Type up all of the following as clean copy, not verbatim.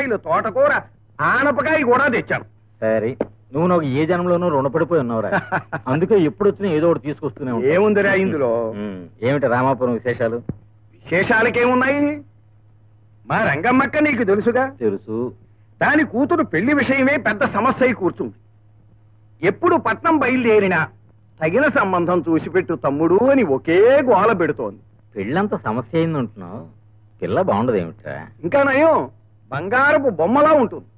బీరకాయలు, తోటకూర, ఆనపకాయ కూడా తెచ్చాను. సరే, నువ్వు నాకు ఏ జన్మలోనూ రుణపడిపోయి ఉన్నావురా. అందుకే ఎప్పుడు వచ్చినా ఏదో ఒకటి తీసుకొస్తూనే ఉంటావు. ఏముందిరా ఇందులో? ఏమిటి రామాపురం విశేషాలు? విశేషాలకేమున్నాయి? మా రంగమ్మక్క నీకు తెలుసుగా. తెలుసు. దాని కూతురు పెళ్లి విషయమే పెద్ద సమస్య అయి కూర్చుంది. ఎప్పుడు పట్నం బయలుదేరినా తగిన సంబంధం చూసిపెట్టు తమ్ముడు అని ఒకే గోల పెడుతోంది. పెళ్ళంత సమస్య అయింది అంటున్నావు. పిల్ల బాగుండదు ఏమిట్రా? ఇంకా నయం, బంగారపు బొమ్మలా ఉంటుంది.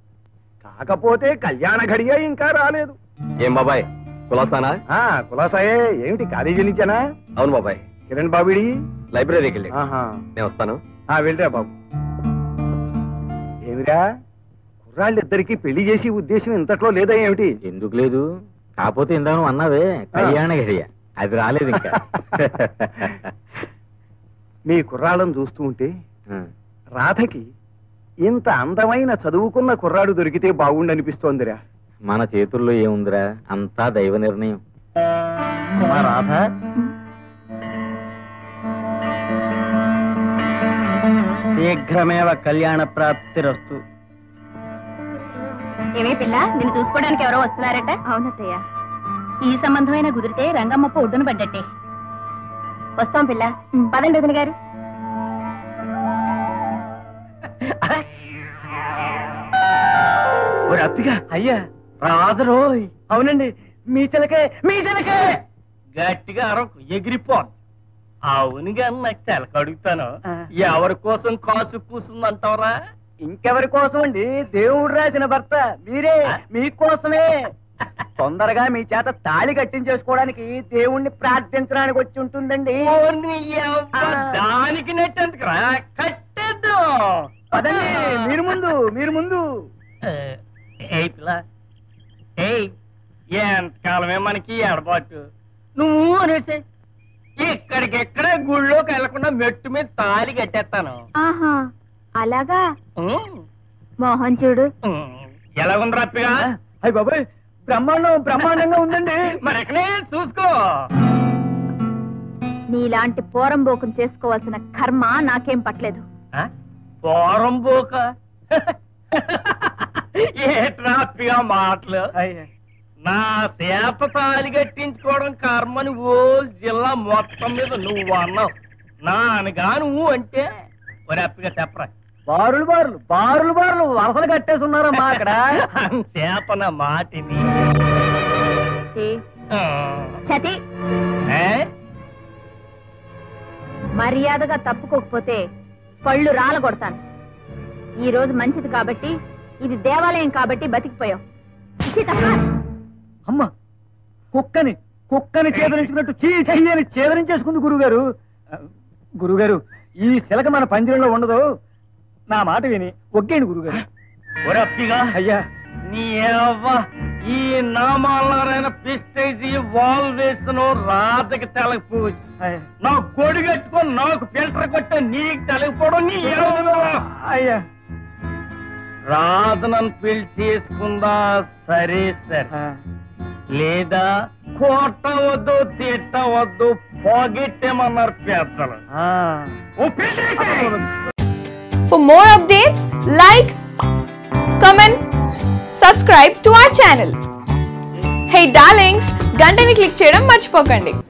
కాకపోతే కళ్యాణ ఘడియ ఇంకా రాలేదు. ఏం బాబాయ్, కులాసానా? కులాసాయే. ఏమిటి కాలేజీ నుంచేనా? అవును బాబాయ్. కిరణ్ బాబుడి లైబ్రరీకి వెళ్ళి. నేను వస్తాను. వెళ్ళరా బాబు. ఏమిరా, కుర్రాళ్ళిద్దరికి పెళ్లి చేసి ఉద్దేశం ఇంతట్లో లేదా ఏమిటి? ఎందుకు లేదు? కాకపోతే ఇందాను అన్నావే కళ్యాణ ఘడియ, అది రాలేదు ఇంకా. మీ కుర్రాళ్ళను చూస్తూ ఉంటే రాధకి ఇంత అందమైన చదువుకున్న కుర్రాడు దొరికితే బాగుండనిపిస్తోందిరా. మన చేతుల్లో ఏముందిరా, అంతా దైవ నిర్ణయం. రాధ శీఘ్రమేవ కళ్యాణ ప్రాప్తిరస్తు. ఏమే పిల్ల, నిన్ను చూసుకోవడానికి ఎవరో వస్తున్నారట? అవునత్తయ్య. ఈ సంబంధమైన కుదిరితే రంగమ్మప్ప ఒడ్డున పడ్డట్టే. వస్తాం పిల్ల. పదండి వదిన గారు. అప్పిగా అయ్యా రాదరోయ్. అవునండి, మీ చిలకే గట్టిగా అరకు ఎగిరిపో. అవునుగా నాకు చిలక అడుగుతాను, ఎవరి కోసం కాసు కూసుందంటావరా? ఇంకెవరి కోసం అండి? దేవుడు రాసిన భర్త మీరే, మీకోసమే. తొందరగా మీ చేత తాళి కట్టించేసుకోవడానికి దేవుణ్ణి ప్రార్థించడానికి వచ్చి ఉంటుందండి. దానికి నెట్టేందుకురా, కట్టేద్దాం. అదండి, మీరు ముందు. ఎంతకాలమే మనకి ఎడబాటు. నువ్వు అనేసి ఇక్కడికెక్కడే గుళ్ళోకి వెళ్లకుండా మెట్టు మీద తాళి కట్టేస్తాను. అలాగా? మోహన్ చూడు ఎలా ఉంది రప్పిగా. అయ్యి బాబాయ్, బ్రహ్మాండంగా ఉందండి. మరి ఎక్కడే చూసుకో. నీలాంటి పోరంబోకం చేసుకోవాల్సిన కర్మ నాకేం పట్టలేదు. పోరంబోక ఏ ట్రాఫిగా మాటలు. నా చేత తాళి కట్టించుకోవడం కర్మని ఓ జిల్లా మొత్తం మీద నువ్వు అన్నావు. నాన్నగా నువ్వు అంటే ఒరే అప్పిగా చెప్పరా. బారులు వరసలు కట్టేస్తున్నారమ్మా అక్కడ. చేపన మాటిని చతి మర్యాదగా తప్పుకోకపోతే పళ్ళు రాలగొడతాను. ఈ రోజు మంచిది కాబట్టి, ఇది దేవాలయం కాబట్టి బతికిపోయావు. అమ్మ, కుక్కని చేదరించుకున్నట్టు చీని చేదరించేసుకుంది గురుగారు. ఈ శిలక మన పంజరంలో ఉండదు. నా మాట విని ఒగ్గేండి గురుగారు. ఒరప్పిగా అయ్యా, నీ ఈ నామాలైన పిస్టేజీ వాల్ వేసిన రాతకి తెలకపోవచ్చు. నా కొడి కట్టుకొని నాకు ఫిల్టర్ కొట్టే నీకు తెలకపోవడం నీ అయ్యా. రాధ నన్ను పెళ్లి చేసుకుందా సరే సరే, లేదా కొట్టవద్దు తిట్టవద్దు పోగెట్టేమన్నారు పెద్దలు. For more updates, like, comment, subscribe to our channel. Hey darlings, గంటని click చేయడం మర్చిపోకండి.